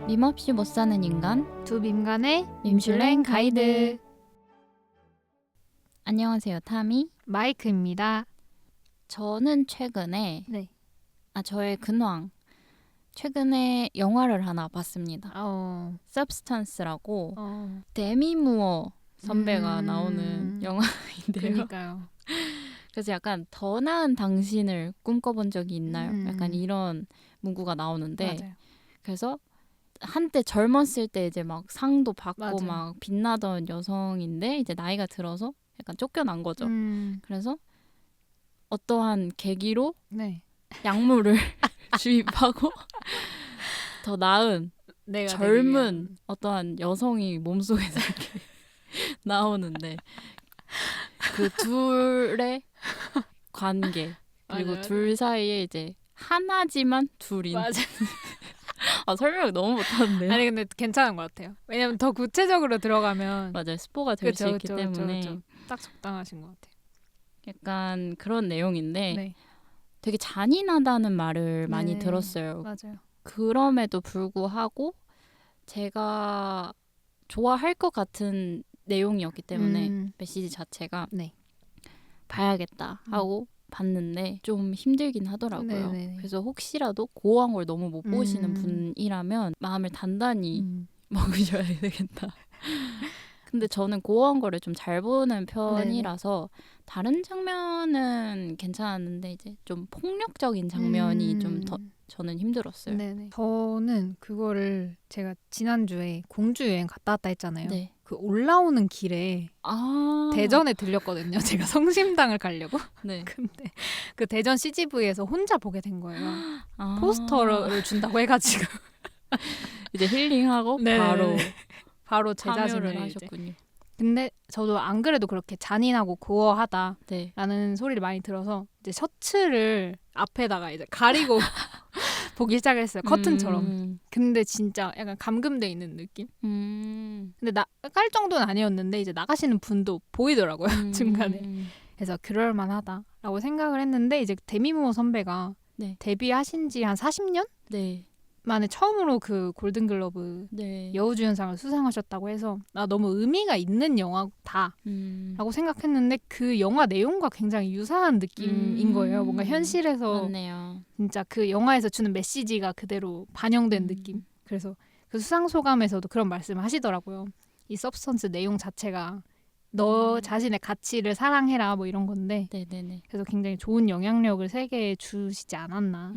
밈 없이 못 사는 인간 두 밈간의 밈슐랭 가이드. 안녕하세요, 타미. 마이크입니다. 저는 최근에 네. 저의 근황 최근에 영화를 하나 봤습니다. Substance라고 데미 무어 선배가 나오는 영화인데요. 그러니까요. 그래서 약간 더 나은 당신을 꿈꿔본 적이 있나요? 약간 음. 이런 문구가 나오는데 맞아요. 그래서 한때 젊었을 때 이제 막 상도 받고 맞아요. 막 빛나던 여성인데 이제 나이가 들어서 약간 쫓겨난 거죠. 그래서 어떠한 계기로 네. 약물을 주입하고 더 나은 내가 젊은 어떠한 여성이 몸속에서 이렇게 나오는데 그 둘의 관계 그리고 맞아요. 둘 사이에 이제 하나지만 둘인 맞아. 설명을 너무 못하는데요. 아니 근데 괜찮은 것 같아요. 왜냐면 더 구체적으로 들어가면 맞아요. 스포가 될 수 있기 그쵸, 때문에 그쵸. 딱 적당하신 것 같아요. 약간 그런 내용인데 네. 되게 잔인하다는 말을 많이 네. 들었어요. 맞아요. 그럼에도 불구하고 제가 좋아할 것 같은 내용이었기 때문에 메시지 자체가 네. 봐야겠다 하고 봤는데 좀 힘들긴 하더라고요. 네네네. 그래서 혹시라도 고어한 걸 너무 못 보시는 분이라면 마음을 단단히 먹으셔야 되겠다. 근데 저는 고어한 거를 좀 잘 보는 편이라서 다른 장면은 괜찮았는데 이제 좀 폭력적인 장면이 좀 더 저는 힘들었어요. 네네. 저는 그거를 제가 지난주에 공주 여행 갔다 왔다 했잖아요. 네. 그 올라오는 길에 대전에 들렸거든요. 제가 성심당을 가려고. 네. 근데 그 대전 CGV에서 혼자 보게 된 거예요. 포스터를 준다고 해가지고 이제 힐링하고 네네네. 바로 제 참여를 자신을 하셨군요. 근데 저도 안 그래도 그렇게 잔인하고 고어하다라는 네. 소리를 많이 들어서 이제 셔츠를 앞에다가 이제 가리고 보기 시작했어요. 커튼처럼. 근데 진짜 약간 감금돼 있는 느낌? 근데 깔 정도는 아니었는데 이제 나가시는 분도 보이더라고요. 중간에. 그래서 그럴만하다라고 생각을 했는데 이제 데미무어 선배가 네. 데뷔하신 지 한 40년? 네. 만에 처음으로 그 골든글러브 네. 여우주연상을 수상하셨다고 해서 너무 의미가 있는 영화다라고 생각했는데 그 영화 내용과 굉장히 유사한 느낌인 거예요. 뭔가 현실에서 맞네요. 진짜 그 영화에서 주는 메시지가 그대로 반영된 느낌. 그래서 그 수상 소감에서도 그런 말씀을 하시더라고요. 이 서브스턴스 내용 자체가 너 자신의 가치를 사랑해라 뭐 이런 건데 네네네. 그래서 굉장히 좋은 영향력을 세계에 주시지 않았나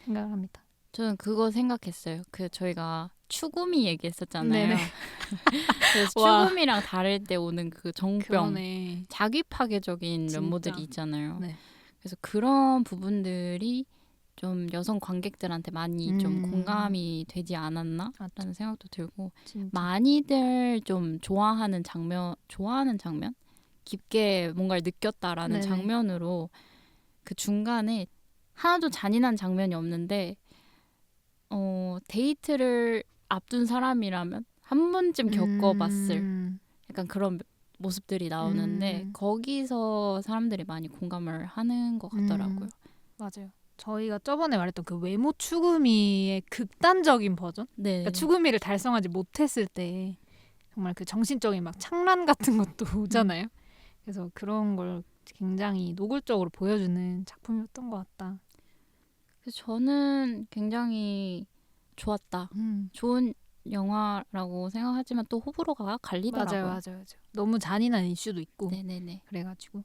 생각을 합니다. 저는 그거 생각했어요. 저희가 추구미 얘기했었잖아요. 그래서 추구미랑 다를 때 오는 그 정병, 그러네. 자기 파괴적인 진짜. 면모들이 있잖아요. 네. 그래서 그런 부분들이 좀 여성 관객들한테 많이 좀 공감이 되지 않았나라는 생각도 들고 진짜. 많이들 좀 좋아하는 장면, 깊게 뭔가를 느꼈다라는 장면으로 그 중간에 하나도 잔인한 장면이 없는데 데이트를 앞둔 사람이라면 한 번쯤 겪어봤을 약간 그런 모습들이 나오는데 거기서 사람들이 많이 공감을 하는 것 같더라고요. 맞아요. 저희가 저번에 말했던 그 외모 추구미의 극단적인 버전? 네. 그러니까 추구미를 달성하지 못했을 때 정말 그 정신적인 막 창란 같은 것도 오잖아요. 그래서 그런 걸 굉장히 노골적으로 보여주는 작품이었던 것 같다. 그래서 저는 굉장히 좋았다. 좋은 영화라고 생각하지만 또 호불호가 갈리더라고요. 맞아요. 너무 잔인한 이슈도 있고. 네네네. 그래가지고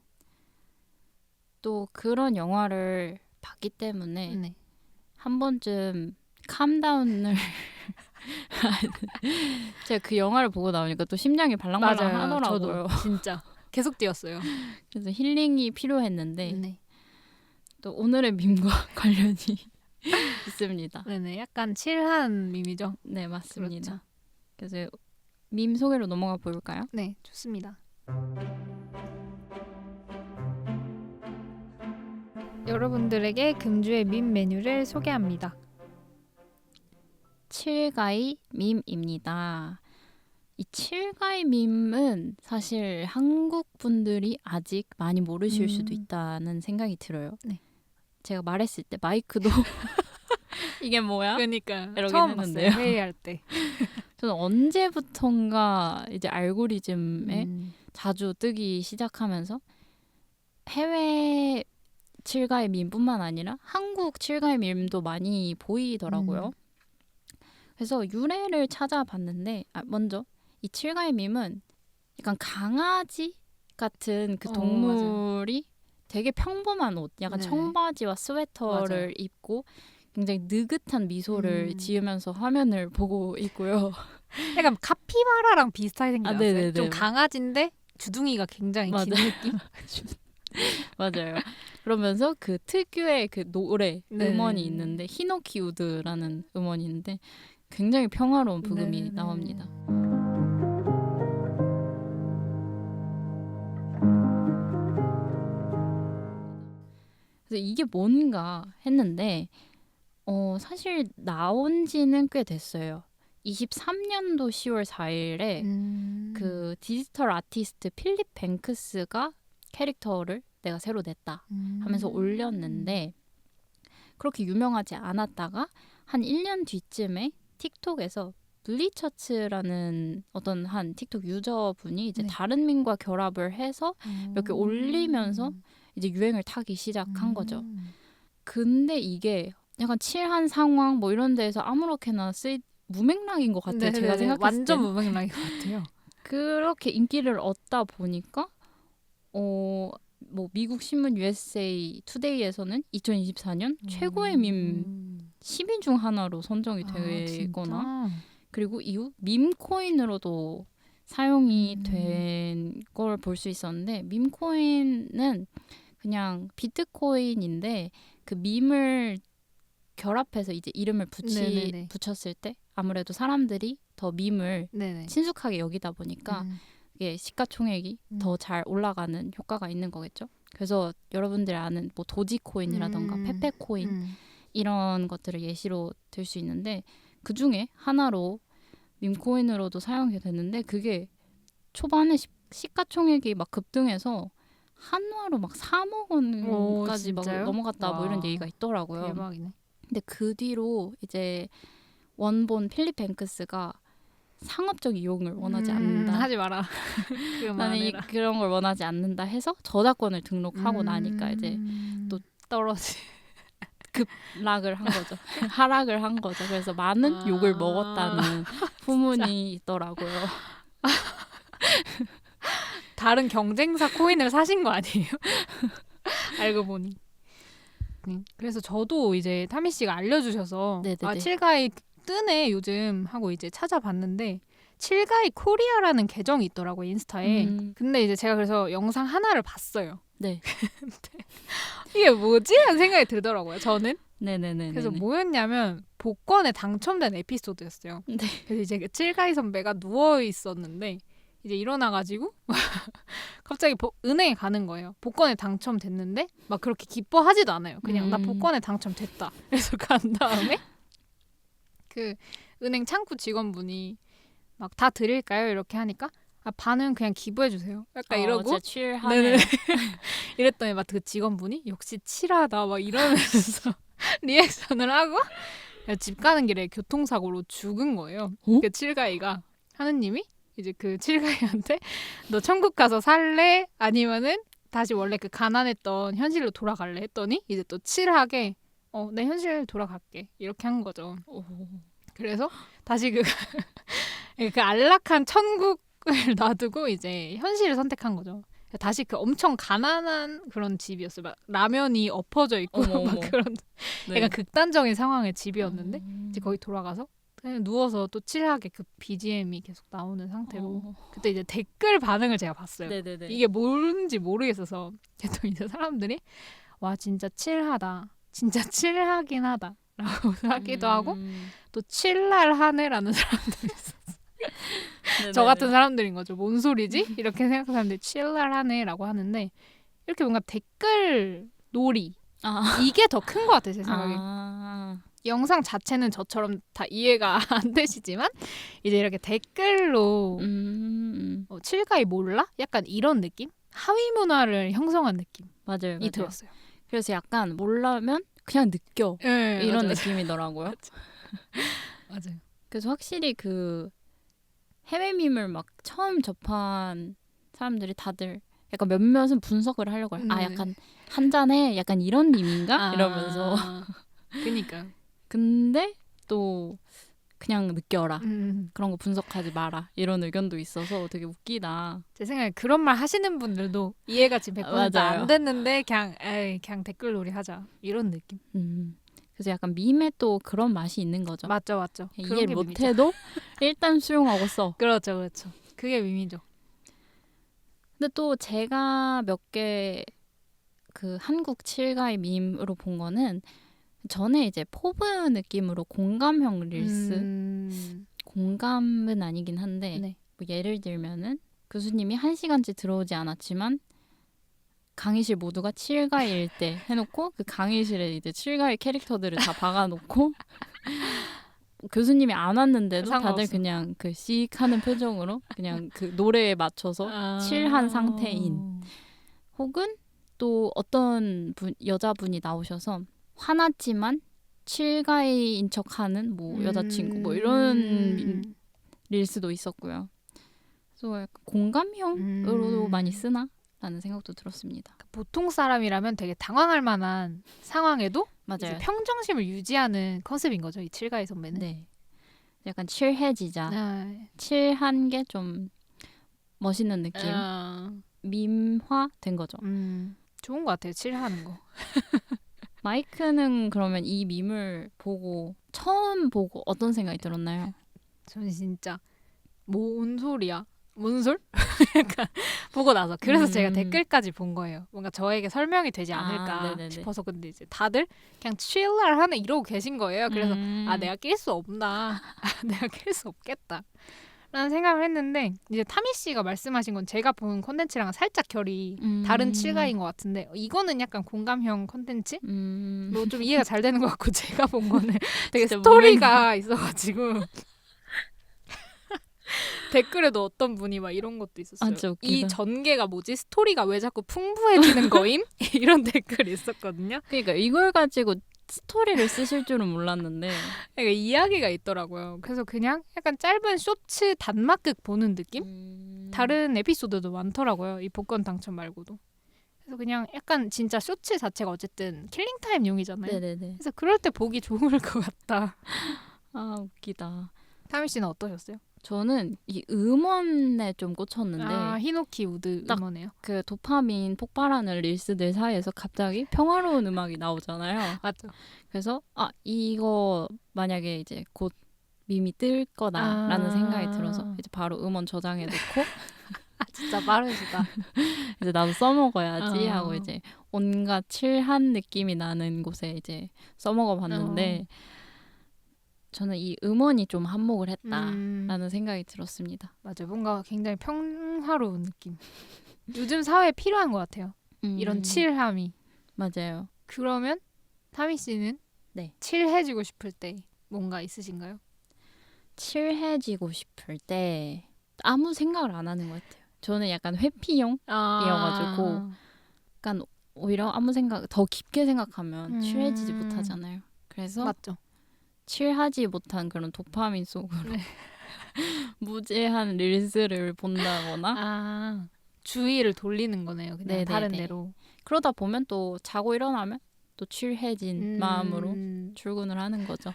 또 그런 영화를 봤기 때문에 한 번쯤 캄다운을 제가 그 영화를 보고 나오니까 또 심장이 발랑발랑 하더라고요. 저도 진짜 계속 뛰었어요. 그래서 힐링이 필요했는데 또 오늘의 밈과 관련이 있습니다. 네네, 약간 칠한 밈이죠. 네, 맞습니다. 그렇죠. 그래서 밈 소개로 넘어가 볼까요? 네, 좋습니다. 여러분들에게 금주의 밈 메뉴를 소개합니다. 칠가이 밈입니다. 이 칠가이 밈은 사실 한국 분들이 아직 많이 모르실 수도 있다는 생각이 들어요. 네. 제가 말했을 때 마이크도 이게 뭐야? 그러니까 이러긴 처음 했는데요. 봤어요. 회의할 때. 저는 언제부턴가 이제 알고리즘에 자주 뜨기 시작하면서 해외 칠가의 밈뿐만 아니라 한국 칠가의 밈도 많이 보이더라고요. 그래서 유래를 찾아봤는데 먼저 이 칠가의 밈은 약간 강아지 같은 그 동물이 되게 평범한 옷, 약간 네네. 청바지와 스웨터를 맞아요. 입고 굉장히 느긋한 미소를 지으면서 화면을 보고 있고요. 약간 카피바라랑 비슷하게 생겼어요. 네네네. 좀 강아지인데 주둥이가 굉장히 긴 느낌? 맞아요. 그러면서 그 특유의 그 노래 네네네. 음원이 있는데 히노키 우드라는 음원이 있는데 굉장히 평화로운 부금이 네네. 나옵니다. 그래서 이게 뭔가 했는데 사실 나온 지는 꽤 됐어요. 23년도 10월 4일에 그 디지털 아티스트 필립 뱅크스가 캐릭터를 내가 새로 냈다 하면서 올렸는데 그렇게 유명하지 않았다가 한 1년 뒤쯤에 틱톡에서 블리처츠라는 어떤 한 틱톡 유저분이 이제 다른 밈과 결합을 해서 이렇게 올리면서 이제 유행을 타기 시작한 거죠. 근데 이게 약간 칠한 상황 뭐 이런 데에서 아무렇게나 무맥락인 것 같아요. 네네네. 제가 생각했을 완전 때는. 무맥락인 것 같아요. 그렇게 인기를 얻다 보니까 뭐 미국 신문 USA 투데이에서는 2024년 최고의 밈 10위 중 하나로 선정이 되거나 그리고 이후 밈코인으로도 사용이 된 걸 볼 수 있었는데 밈코인은 그냥 비트코인인데 그 밈을 결합해서 이제 이름을 붙였을 때 아무래도 사람들이 더 밈을 네네. 친숙하게 여기다 보니까 이게 시가총액이 더 잘 올라가는 효과가 있는 거겠죠. 그래서 여러분들이 아는 뭐 도지코인이라던가 페페코인 이런 것들을 예시로 들 수 있는데 그 중에 하나로 밈코인으로도 사용이 됐는데 그게 초반에 시가총액이 막 급등해서 한화로 막 3억 원까지 막 넘어갔다 뭐 이런 얘기가 있더라고요. 대박이네. 근데 그 뒤로 이제 원본 필립 뱅크스가 상업적 이용을 원하지 않는다. 하지 마라. 나는 그런 걸 원하지 않는다 해서 저작권을 등록하고 나니까 이제 또 떨어지. 급락을 한 거죠. 하락을 한 거죠. 그래서 많은 욕을 먹었다는 후문이 있더라고요. 다른 경쟁사 코인을 사신 거 아니에요? 알고 보니. 그래서 저도 이제 타미 씨가 알려주셔서 칠가이 뜨네 요즘 하고 이제 찾아봤는데 칠가이 코리아라는 계정이 있더라고요 인스타에. 근데 이제 제가 그래서 영상 하나를 봤어요. 네. 근데 이게 뭐지? 하는 생각이 들더라고요 저는. 네네네. 그래서 뭐였냐면 복권에 당첨된 에피소드였어요. 네. 그래서 이제 그 칠가이 선배가 누워 있었는데 이제 일어나가지고 갑자기 은행에 가는 거예요. 복권에 당첨됐는데 막 그렇게 기뻐하지도 않아요. 그냥 나 복권에 당첨됐다. 그래서 간 다음에 그 은행 창구 직원분이 막 다 드릴까요? 이렇게 하니까 반은 그냥 기부해 주세요. 약간 이러고 진짜 칠하네요. 이랬더니 막 그 직원분이 역시 칠하다 막 이러면서 리액션을 하고 집 가는 길에 교통사고로 죽은 거예요. 그 칠가이가 하느님이 이제 그 칠가이한테 너 천국 가서 살래? 아니면은 다시 원래 그 가난했던 현실로 돌아갈래? 했더니 이제 또 칠하게 내 현실 돌아갈게 이렇게 한 거죠. 그래서 다시 그 안락한 천국을 놔두고 이제 현실을 선택한 거죠. 다시 그 엄청 가난한 그런 집이었어요. 막 라면이 엎어져 있고 막 그런 약간 극단적인 상황의 집이었는데 이제 거기 돌아가서 그냥 누워서 또 칠하게 그 BGM이 계속 나오는 상태로 그때 이제 댓글 반응을 제가 봤어요. 네네네. 이게 뭔지 모르겠어서 또 이제 사람들이 와 진짜 칠하다. 진짜 칠하긴 하다. 라고 하기도 하고 또 칠날 하네라는 사람들이 있었어요. 저 같은 사람들인 거죠. 뭔 소리지? 이렇게 생각하는 사람들이 칠날 하네라고 하는데 이렇게 뭔가 댓글 놀이 이게 더 큰 것 같아요. 제 생각에. 영상 자체는 저처럼 다 이해가 안 되시지만 이제 이렇게 댓글로 칠가이 몰라? 약간 이런 느낌? 하위 문화를 형성한 느낌이 맞아요. 들었어요. 그래서 약간 몰라면 그냥 느껴. 네, 이런 맞아, 느낌이더라고요. 맞아요. 그래서 확실히 그 해외 밈을 막 처음 접한 사람들이 다들 약간 몇몇은 분석을 하려고 해요. 아, 약간 한 잔에 약간 이런 밈인가? 이러면서. 그니까. 근데 또 그냥 느껴라. 그런 거 분석하지 마라. 이런 의견도 있어서 되게 웃기다. 제 생각에 그런 말 하시는 분들도 이해가 지금 100% 맞아요. 안 됐는데 그냥 댓글놀이 하자. 이런 느낌. 그래서 약간 밈에 또 그런 맛이 있는 거죠. 맞죠. 이해 못해도 일단 수용하고 써. 그렇죠. 그게 밈이죠. 근데 또 제가 몇 개 그 한국 칠가이 밈으로 본 거는 전에 이제 포브 느낌으로 공감형 릴스 공감은 아니긴 한데 네. 뭐 예를 들면은 교수님이 1시간째 들어오지 않았지만 강의실 모두가 칠가이일 때 해놓고 그 강의실에 이제 칠가이 캐릭터들을 다 박아놓고 교수님이 안 왔는데도 상관없어. 다들 그냥 그 씩 하는 표정으로 그냥 그 노래에 맞춰서 칠한 상태인 혹은 또 어떤 여자분이 나오셔서 화났지만 칠가이인 척하는 뭐 여자친구 뭐 이런 릴스도 있었고요. 그래서 약간 공감형으로도 많이 쓰나? 라는 생각도 들었습니다. 보통 사람이라면 되게 당황할 만한 상황에도 맞아요. 이제 평정심을 유지하는 컨셉인 거죠. 이 칠가이 선배는. 네. 약간 칠해지자. 칠한 게 좀 멋있는 느낌. 밈화 된 거죠. 좋은 것 같아요. 칠하는 거. 마이크는 그러면 이 밈을 보고 처음 보고 어떤 생각이 들었나요? 저는 진짜 뭔 소리야? 뭔 솔? 약간 보고 나서 그래서 제가 댓글까지 본 거예요. 뭔가 저에게 설명이 되지 않을까 싶어서. 근데 이제 다들 그냥 칠을 하네 이러고 계신 거예요. 그래서 내가 낄 수 없나? 내가 낄 수 없겠다. 라는 생각을 했는데 이제 타미 씨가 말씀하신 건 제가 본 콘텐츠랑 살짝 결이 다른 칠가인 것 같은데 이거는 약간 공감형 콘텐츠? 뭐 좀 이해가 잘 되는 것 같고 제가 본 거는 되게 스토리가 있어가지고 댓글에도 어떤 분이 막 이런 것도 있었어요. 이 전개가 뭐지? 스토리가 왜 자꾸 풍부해지는 거임? 이런 댓글이 있었거든요. 그러니까 이걸 가지고 스토리를 쓰실 줄은 몰랐는데 그러니까 이야기가 있더라고요. 그래서 그냥 약간 짧은 쇼츠 단막극 보는 느낌? 다른 에피소드도 많더라고요. 이 복권 당첨 말고도. 그래서 그냥 약간 진짜 쇼츠 자체가 어쨌든 킬링타임용이잖아요. 네네네. 그래서 그럴 때 보기 좋을 것 같다. 아, 웃기다. 타미 씨는 어떠셨어요? 저는 이 음원에 좀 꽂혔는데 히노키 우드 음원이에요. 그 도파민 폭발하는 릴스들 사이에서 갑자기 평화로운 음악이 나오잖아요. 맞죠. 그래서 이거 만약에 이제 곧 밈이 뜰 거다라는 생각이 들어서 이제 바로 음원 저장해 놓고 진짜 빠르시다. 이제 나도 써먹어야지 하고 이제 온갖 칠한 느낌이 나는 곳에 이제 써먹어 봤는데 저는 이 음원이 좀 한몫을 했다라는 생각이 들었습니다. 맞아요. 뭔가 굉장히 평화로운 느낌. 요즘 사회에 필요한 것 같아요. 이런 칠함이. 맞아요. 그러면 타미 씨는 칠해지고 싶을 때 뭔가 있으신가요? 칠해지고 싶을 때 아무 생각을 안 하는 것 같아요. 저는 약간 회피형이어가지고 약간 오히려 아무 생각 더 깊게 생각하면 칠해지지 못하잖아요. 그래서 맞죠. 칠하지 못한 그런 도파민 속으로 무제한 릴스를 본다거나 주의를 돌리는 거네요. 그냥 네네네. 다른 데로. 그러다 보면 또 자고 일어나면 또 칠해진 마음으로 출근을 하는 거죠.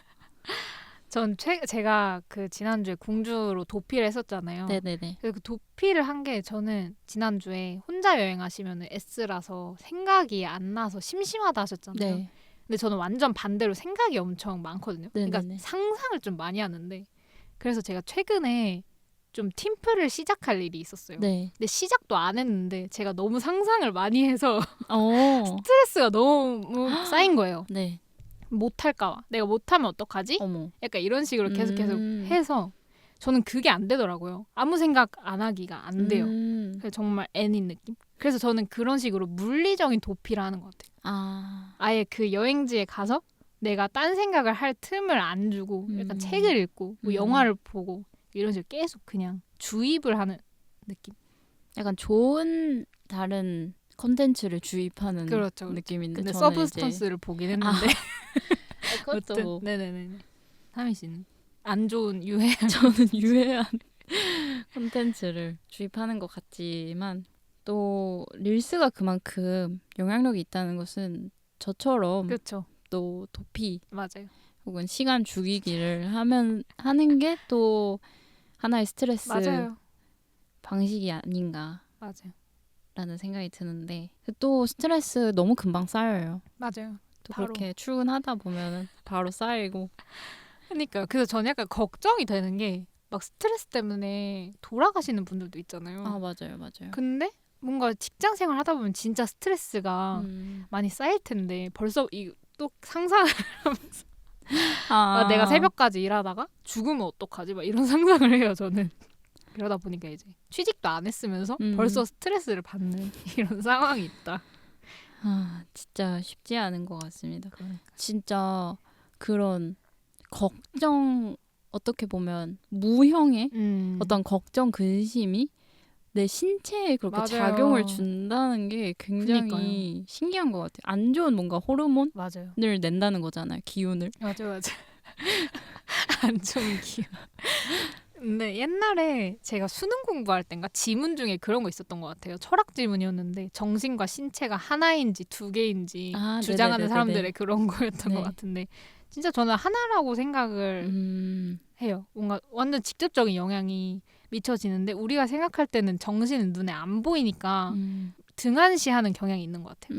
전 제가 그 지난주에 궁주로 도피를 했었잖아요. 네네네. 그래서 그 도피를 한 게 저는 지난주에 혼자 여행하시면 S라서 생각이 안 나서 심심하다 하셨잖아요. 네. 근데 저는 완전 반대로 생각이 엄청 많거든요. 네네네. 그러니까 상상을 좀 많이 하는데 그래서 제가 최근에 좀 팀플을 시작할 일이 있었어요. 네. 근데 시작도 안 했는데 제가 너무 상상을 많이 해서 스트레스가 너무 쌓인 거예요. 네. 못할까 봐. 내가 못하면 어떡하지? 약간 이런 식으로 계속 해서 저는 그게 안 되더라고요. 아무 생각 안 하기가 안 돼요. 그래서 정말 N인 느낌? 그래서 저는 그런 식으로 물리적인 도피를 하는 것 같아요. 아예 그 여행지에 가서 내가 딴 생각을 할 틈을 안 주고 약간 책을 읽고 뭐 영화를 보고 이런 식으로 계속 그냥 주입을 하는 느낌. 약간 좋은 다른 컨텐츠를 주입하는 그렇죠. 느낌인데 근데 저는 서브스턴스를 보긴 했는데 그것도 네네네. 하민 씨는 안 좋은 유해 저는 유해한 콘텐츠를 주입하는 것 같지만 또 릴스가 그만큼 영향력이 있다는 것은 저처럼 그렇죠. 또 도피 맞아요. 혹은 시간 죽이기를 하는 게 또 하나의 스트레스 맞아요. 방식이 아닌가라는 맞아요. 생각이 드는데 또 스트레스 너무 금방 쌓여요. 맞아요. 또 바로. 그렇게 출근하다 보면 바로 쌓이고 그러니까 그래서 저는 약간 걱정이 되는 게 막 스트레스 때문에 돌아가시는 분들도 있잖아요. 아 맞아요. 근데 뭔가 직장 생활 하다 보면 진짜 스트레스가 많이 쌓일 텐데 벌써 이 또 상상을 하면서 내가 새벽까지 일하다가 죽으면 어떡하지? 막 이런 상상을 해요, 저는. 그러다 보니까 이제 취직도 안 했으면서 벌써 스트레스를 받는 이런 상황이 있다. 진짜 쉽지 않은 것 같습니다. 진짜 그런 걱정 어떻게 보면 무형의 어떤 걱정 근심이 내 신체에 그렇게 맞아요. 작용을 준다는 게 굉장히 그러니까요. 신기한 것 같아요. 안 좋은 뭔가 호르몬을 맞아요. 낸다는 거잖아요. 기운을. 맞아요. 안 좋은 기운. 근데 옛날에 제가 수능 공부할 땐가 지문 중에 그런 거 있었던 것 같아요. 철학 지문이었는데 정신과 신체가 하나인지 두 개인지 주장하는 네네네네네. 사람들의 그런 거였던 네. 것 같은데 진짜 저는 하나라고 생각을 해요. 뭔가 완전 직접적인 영향이 미쳐지는데 우리가 생각할 때는 정신은 눈에 안 보이니까 등한시하는 경향이 있는 것 같아요.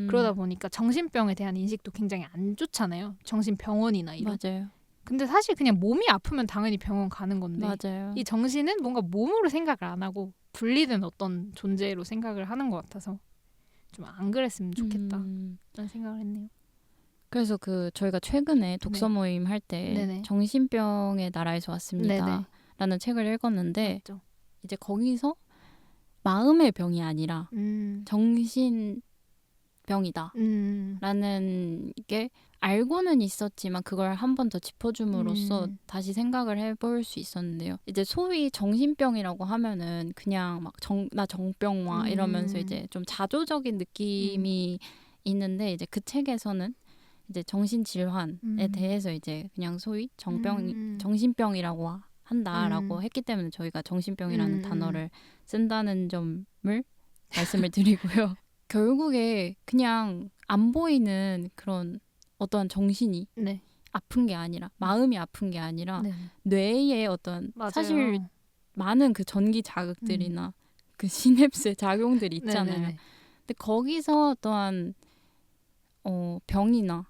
그러다 보니까 정신병에 대한 인식도 굉장히 안 좋잖아요. 정신병원이나 이런. 맞아요. 근데 사실 그냥 몸이 아프면 당연히 병원 가는 건데 맞아요. 이 정신은 뭔가 몸으로 생각을 안 하고 분리된 어떤 존재로 생각을 하는 것 같아서 좀 안 그랬으면 좋겠다 라는 생각을 했네요. 그래서 저희가 최근에 독서 모임 할 때 정신병의 나라에서 왔습니다 라는 책을 읽었는데 맞죠. 이제 거기서 마음의 병이 아니라 정신병이다 라는 게 알고는 있었지만 그걸 한 번 더 짚어줌으로써 다시 생각을 해볼 수 있었는데요. 이제 소위 정신병이라고 하면은 그냥 막 나 정병 이러면서 이제 좀 자조적인 느낌이 있는데 이제 그 책에서는 이제 정신질환에 대해서 이제 그냥 소위 정신병이라고 한다라고 했기 때문에 저희가 정신병이라는 단어를 쓴다는 점을 말씀을 드리고요. 결국에 그냥 안 보이는 그런 어떠한 정신이 아픈 게 아니라 마음이 아픈 게 아니라 뇌의 어떤 사실 많은 그 전기 자극들이나 그 시냅스의 작용들이 있잖아요. 근데 거기서 또한 병이나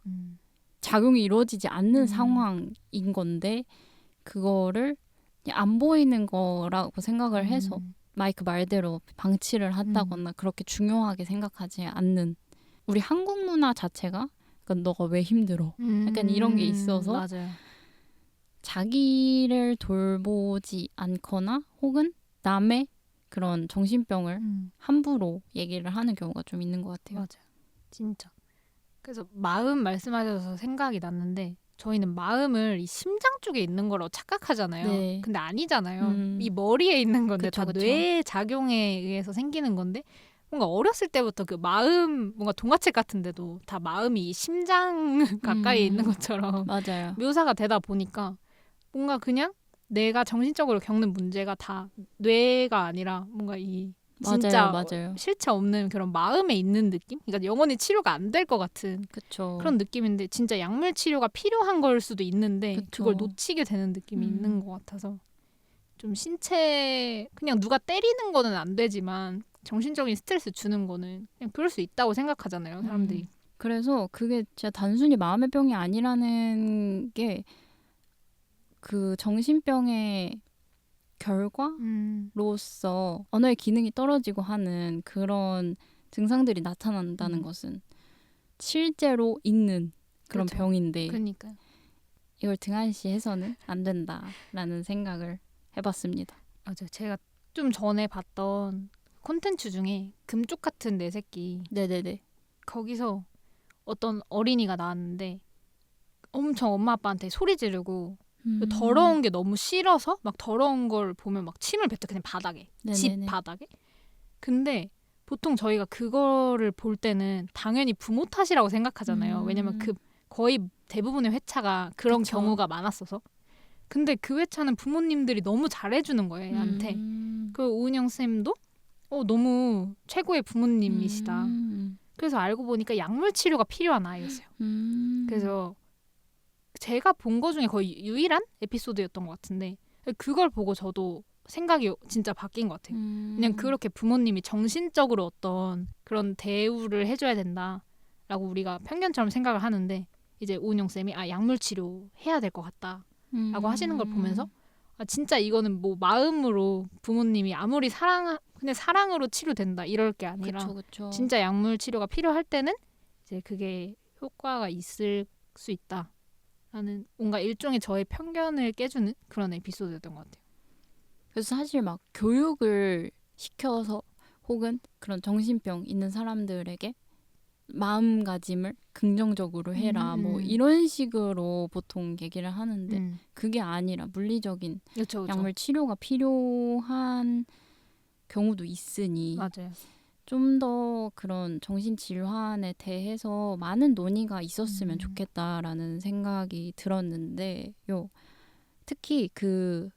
작용이 이루어지지 않는 상황인 건데 그거를 안 보이는 거라고 생각을 해서 마이크 말대로 방치를 한다거나 그렇게 중요하게 생각하지 않는 우리 한국 문화 자체가 약간 너가 왜 힘들어? 약간 이런 게 있어서 맞아요. 자기를 돌보지 않거나 혹은 남의 그런 정신병을 함부로 얘기를 하는 경우가 좀 있는 것 같아요. 맞아요. 진짜. 그래서 마음 말씀하셔서 생각이 났는데 저희는 마음을 이 심장 쪽에 있는 거라고 착각하잖아요. 네. 근데 아니잖아요. 이 머리에 있는 건데 그쵸, 다 그쵸. 뇌의 작용에 의해서 생기는 건데 뭔가 어렸을 때부터 그 마음 뭔가 동화책 같은데도 다 마음이 이 심장 가까이에 있는 것처럼 맞아요. 묘사가 되다 보니까 뭔가 그냥 내가 정신적으로 겪는 문제가 다 뇌가 아니라 뭔가 이 진짜 맞아요. 실체 없는 그런 마음에 있는 느낌? 그러니까 영원히 치료가 안 될 것 같은 그쵸. 그런 느낌인데 진짜 약물 치료가 필요한 걸 수도 있는데 그쵸. 그걸 놓치게 되는 느낌이 있는 것 같아서 좀 신체 그냥 누가 때리는 거는 안 되지만 정신적인 스트레스 주는 거는 그냥 그럴 수 있다고 생각하잖아요, 사람들이. 그래서 그게 진짜 단순히 마음의 병이 아니라는 게 그 정신병의 결과로서 언어의 기능이 떨어지고 하는 그런 증상들이 나타난다는 것은 실제로 있는 그런 그렇죠. 병인데 그러니까요. 이걸 등한시해서는 안 된다라는 생각을 해봤습니다. 맞아요. 제가 좀 전에 봤던 콘텐츠 중에 금쪽 같은 내 새끼 네네네. 거기서 어떤 어린이가 나왔는데 엄청 엄마 아빠한테 소리 지르고 더러운 게 너무 싫어서 막 더러운 걸 보면 막 침을 뱉어 그냥 바닥에. 네네네. 집 바닥에. 근데 보통 저희가 그거를 볼 때는 당연히 부모 탓이라고 생각하잖아요. 왜냐면 그 거의 대부분의 회차가 그런 그쵸. 경우가 많았어서. 근데 그 회차는 부모님들이 너무 잘해주는 거예요, 얘한테. 그 오은영 쌤도 너무 최고의 부모님이시다. 그래서 알고 보니까 약물 치료가 필요한 아이였어요. 그래서 제가 본 거 중에 거의 유일한 에피소드였던 것 같은데 그걸 보고 저도 생각이 진짜 바뀐 것 같아요. 그냥 그렇게 부모님이 정신적으로 어떤 그런 대우를 해줘야 된다라고 우리가 편견처럼 생각을 하는데 이제 오은영 쌤이 약물 치료 해야 될 것 같다라고 하시는 걸 보면서 진짜 이거는 뭐 마음으로 부모님이 아무리 그냥 사랑으로 치료된다 이럴 게 아니라 그쵸. 진짜 약물 치료가 필요할 때는 이제 그게 효과가 있을 수 있다라는 뭔가 일종의 저의 편견을 깨주는 그런 에피소드였던 것 같아요. 그래서 사실 막 교육을 시켜서 혹은 그런 정신병 있는 사람들에게 마음가짐을 긍정적으로 해라 뭐 이런 식으로 보통 얘기를 하는데 그게 아니라 물리적인 그쵸. 약물 치료가 필요한 경우도 있으니 맞아요. 좀 더 그런 정신질환에 대해서 많은 논의가 있었으면 좋겠다라는 생각이 들었는데요. 특히 그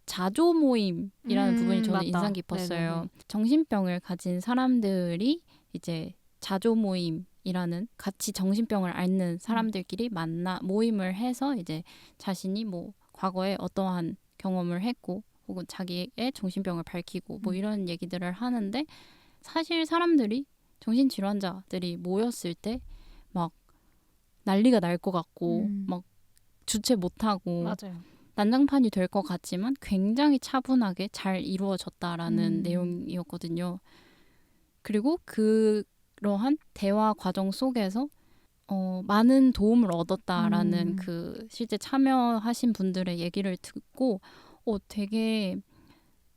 자조 모임이라는 부분이 저는 맞다. 인상 깊었어요. 네네네. 정신병을 가진 사람들이 이제 자조 모임이라는 같이 정신병을 앓는 사람들끼리 만나 모임을 해서 이제 자신이 뭐 과거에 어떠한 경험을 했고 혹은 자기의 정신병을 밝히고 뭐 이런 얘기들을 하는데 사실 사람들이 정신질환자들이 모였을 때 막 난리가 날 것 같고 막 주체 못하고 맞아요. 난장판이 될 것 같지만 굉장히 차분하게 잘 이루어졌다라는 내용이었거든요. 그리고 그러한 대화 과정 속에서 많은 도움을 얻었다라는 그 실제 참여하신 분들의 얘기를 듣고 되게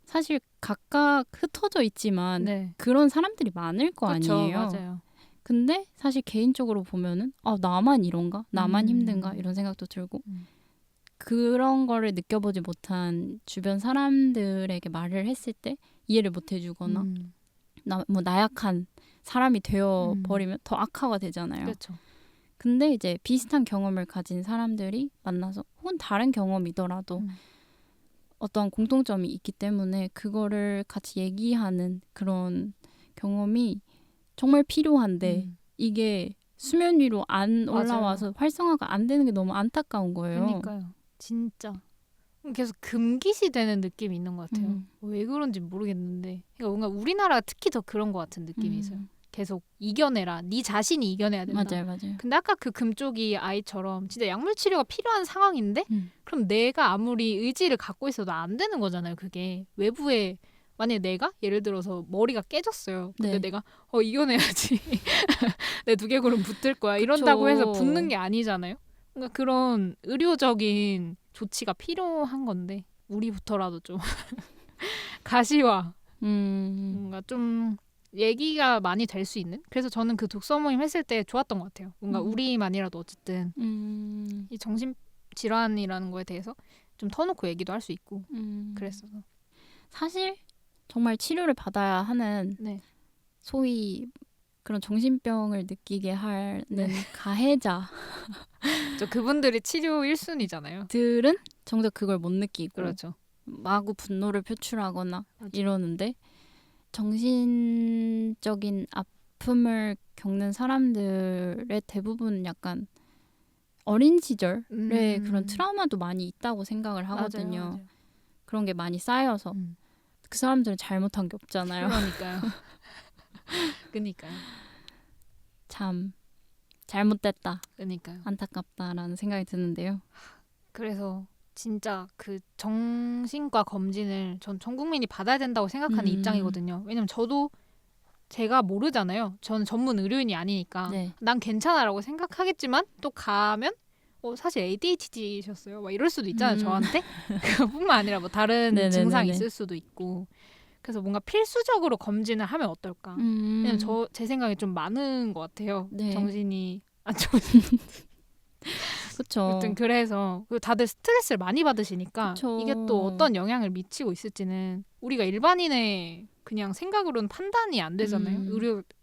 사실 각각 흩어져 있지만 네. 그런 사람들이 많을 거 그쵸, 아니에요. 맞아요. 근데 사실 개인적으로 보면은 나만 이런가? 나만 힘든가? 이런 생각도 들고 그런 거를 느껴보지 못한 주변 사람들에게 말을 했을 때 이해를 못 해주거나 뭐 나약한 사람이 되어버리면 더 악화가 되잖아요. 그렇죠. 근데 이제 비슷한 경험을 가진 사람들이 만나서 혹은 다른 경험이더라도 어떤 공통점이 있기 때문에 그거를 같이 얘기하는 그런 경험이 정말 필요한데 이게 수면 위로 안 올라와서 맞아요. 활성화가 안 되는 게 너무 안타까운 거예요. 그러니까요. 진짜. 계속 금기시 되는 느낌이 있는 것 같아요. 왜 그런지 모르겠는데. 그러니까 뭔가 우리나라가 특히 더 그런 것 같은 느낌이 있어요. 계속 이겨내라. 네 자신이 이겨내야 된다. 맞아요. 근데 아까 그 금쪽이 아이처럼 진짜 약물 치료가 필요한 상황인데 그럼 내가 아무리 의지를 갖고 있어도 안 되는 거잖아요. 그게 외부에 만약에 내가 예를 들어서 머리가 깨졌어요. 근데 네. 내가 이겨내야지. 내 두개골은 붙을 거야. 그쵸. 이런다고 해서 붙는 게 아니잖아요. 그러니까 그런 의료적인 조치가 필요한 건데 우리부터라도 좀 가시화 뭔가 좀 얘기가 많이 될 수 있는. 그래서 저는 그 독서 모임 했을 때 좋았던 것 같아요. 뭔가 우리만이라도 어쨌든 이 정신 질환이라는 거에 대해서 좀 터놓고 얘기도 할 수 있고 그랬어서 사실 정말 치료를 받아야 하는 네. 소위 그런 정신병을 느끼게 하는 가해자 저 그분들이 치료 1순위잖아요. 들은 정작 그걸 못 느끼고 그렇죠. 마구 분노를 표출하거나 맞아. 이러는데 정신적인 아픔을 겪는 사람들의 대부분 약간 어린 시절에 그런 트라우마도 많이 있다고 생각을 하거든요. 맞아요. 그런 게 많이 쌓여서 그 사람들은 잘못한 게 없잖아요. 그러니까요. 그러니까요. 참 잘못됐다. 그러니까요. 안타깝다라는 생각이 드는데요. 그래서 진짜 그 정신과 검진을 전 국민이 받아야 된다고 생각하는 입장이거든요. 왜냐면 저도 제가 모르잖아요. 저는 전문 의료인이 아니니까 네. 난 괜찮아라고 생각하겠지만 또 가면 사실 ADHD셨어요. 막 이럴 수도 있잖아요. 저한테. 그것뿐만 아니라 뭐 다른 네네네네. 증상이 있을 수도 있고. 그래서 뭔가 필수적으로 검진을 하면 어떨까. 왜냐면 제 생각에 좀 많은 것 같아요. 네. 정신이 안 좋은. 그렇죠. 아무튼 그래서 다들 스트레스를 많이 받으시니까 그쵸. 이게 또 어떤 영향을 미치고 있을지는 우리가 일반인의 그냥 생각으로는 판단이 안 되잖아요.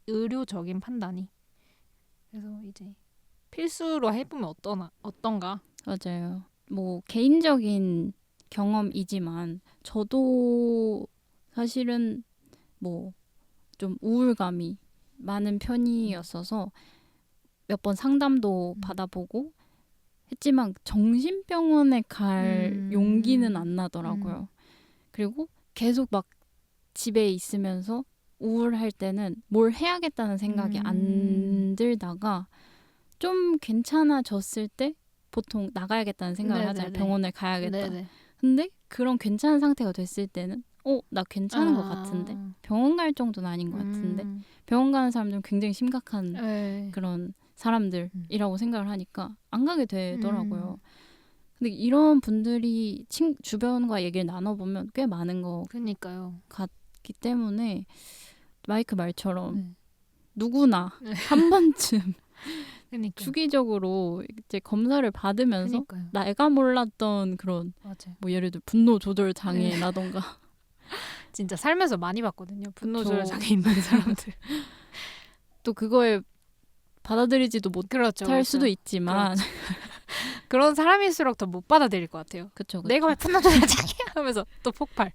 의료적인 판단이. 그래서 이제 필수로 해보면 어떤가? 맞아요. 뭐 개인적인 경험이지만 저도 사실은 뭐 좀 우울감이 많은 편이었어서 몇 번 상담도 받아보고 했지만 정신병원에 갈 용기는 안 나더라고요. 그리고 계속 막 집에 있으면서 우울할 때는 뭘 해야겠다는 생각이 안 들다가 좀 괜찮아졌을 때 보통 나가야겠다는 생각을 하잖아요. 병원을 가야겠다. 네네. 근데 그런 괜찮은 상태가 됐을 때는 나 괜찮은 것 같은데 병원 갈 정도는 아닌 것 같은데 병원 가는 사람들은 굉장히 심각한 그런 사람들이라고 생각을 하니까 안 가게 되더라고요. 근데 이런 분들이 주변과 얘기를 나눠보면 꽤 많은 것 같기 때문에 마이크 말처럼 누구나 한 번쯤 주기적으로 이제 검사를 받으면서 내가 몰랐던 그런 뭐 예를 들어 분노 조절 장애라던가 진짜 살면서 많이 봤거든요. 분노 조절 장애 있는 사람들. 또 그거에 받아들이지도 못할 수도 있지만 그런 사람일수록 더 못 받아들일 것 같아요. 그쵸. 내가 왜 분노 조절 장애야 하면서 또 폭발.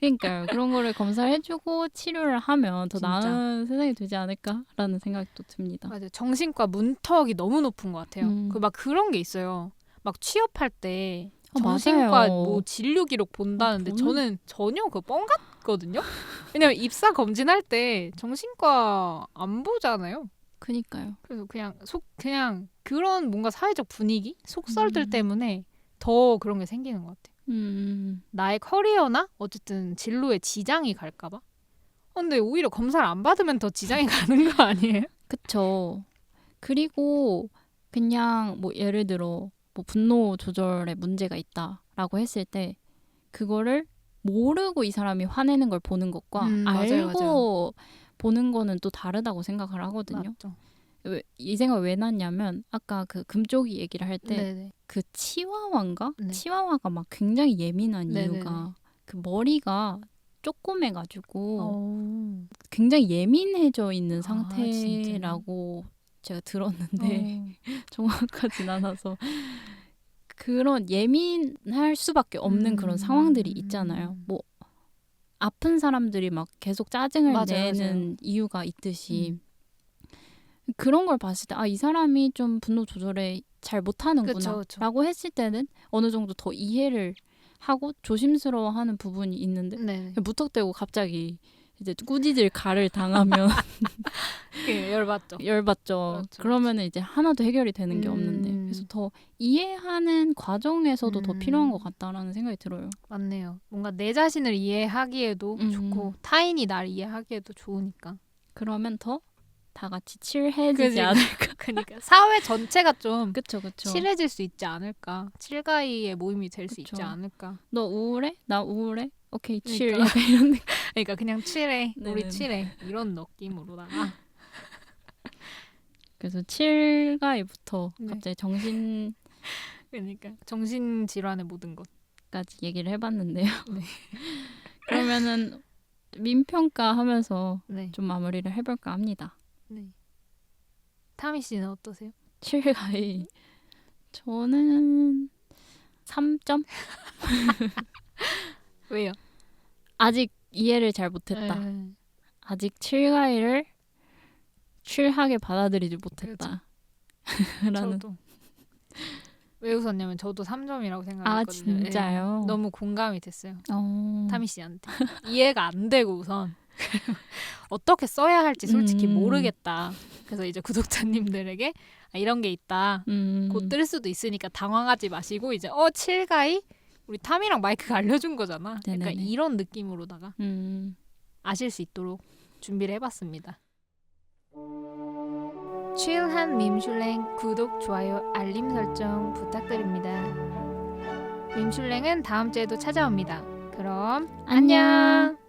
그러니까요. 그런 거를 검사를 해주고 치료를 하면 더 나은 세상이 되지 않을까라는 생각이 또 듭니다. 맞아요. 정신과 문턱이 너무 높은 것 같아요. 막 그런 게 있어요. 막 취업할 때 정신과 뭐 진료 기록 본다는데 저는 전혀 그거 뻥 같거든요. 왜냐면 입사 검진할 때 정신과 안 보잖아요. 그니까요. 그래서 그냥 그런 뭔가 사회적 분위기, 속설들 때문에 더 그런 게 생기는 것 같아요. 나의 커리어나 어쨌든 진로에 지장이 갈까봐. 근데 오히려 검사를 안 받으면 더 지장이 가는 거 아니에요? 그쵸. 그리고 그냥 뭐 예를 들어 뭐 분노 조절에 문제가 있다라고 했을 때 그거를 모르고 이 사람이 화내는 걸 보는 것과 알고 보는 거는 또 다르다고 생각을 하거든요. 맞죠. 이 생각 왜 났냐면 아까 그 금쪽이 얘기를 할 때 그 치와와인가? 치와와가 막 굉장히 예민한 이유가 그 머리가 쪼꼬매가지고 굉장히 예민해져 있는 상태라고 제가 들었는데 정확하진 않아서 그런 예민할 수밖에 없는 그런 상황들이 있잖아요. 뭐 아픈 사람들이 막 계속 짜증을 내는 이유가 있듯이 그런 걸 봤을 때 이 사람이 좀 분노 조절에 잘 못하는구나 라고 했을 때는 어느 정도 더 이해를 하고 조심스러워하는 부분이 있는데 무턱대고 갑자기 이제 꾸짖을 가를 당하면 열받죠. 그렇죠. 그러면은 이제 하나도 해결이 되는 게 없는데 그래서 더 이해하는 과정에서도 더 필요한 것 같다라는 생각이 들어요. 맞네요. 뭔가 내 자신을 이해하기에도 좋고 타인이 날 이해하기에도 좋으니까. 그러면 더 다 같이 칠해지지 않을까. 그러니까 사회 전체가 좀 그쵸. 칠해질 수 있지 않을까. 칠가이의 모임이 될 수 있지 않을까. 너 우울해? 나 우울해? 오케이 칠. 그러니까. 약간 이런 느낌. 그러니까 그냥 칠해. 우리 칠해. 이런 느낌으로다가. 그래서 칠가이부터 갑자기 그러니까 정신질환의 모든 것까지 얘기를 해봤는데요. 그러면은 민평가 하면서 좀 마무리를 해볼까 합니다. 타미 씨는 어떠세요? 칠가이 저는 3점? 왜요? 아직 이해를 잘 못했다. 아직 칠가이를 칠하게 받아들이지 못했다. 저도. 왜 웃었냐면 저도 3점이라고 생각했거든요. 진짜요? 너무 공감이 됐어요. 타미 씨한테. 이해가 안 되고 우선. 어떻게 써야 할지 솔직히 모르겠다. 그래서 이제 구독자님들에게 이런 게 있다. 곧 뜰 수도 있으니까 당황하지 마시고 이제 칠가이? 우리 탐이랑 마이크가 알려준 거잖아. 약간 이런 느낌으로다가 아실 수 있도록 준비를 해봤습니다. 칠한 밈슐랭 구독, 좋아요, 알림 설정 부탁드립니다. 밈슐랭은 다음 주에도 찾아옵니다. 그럼 안녕!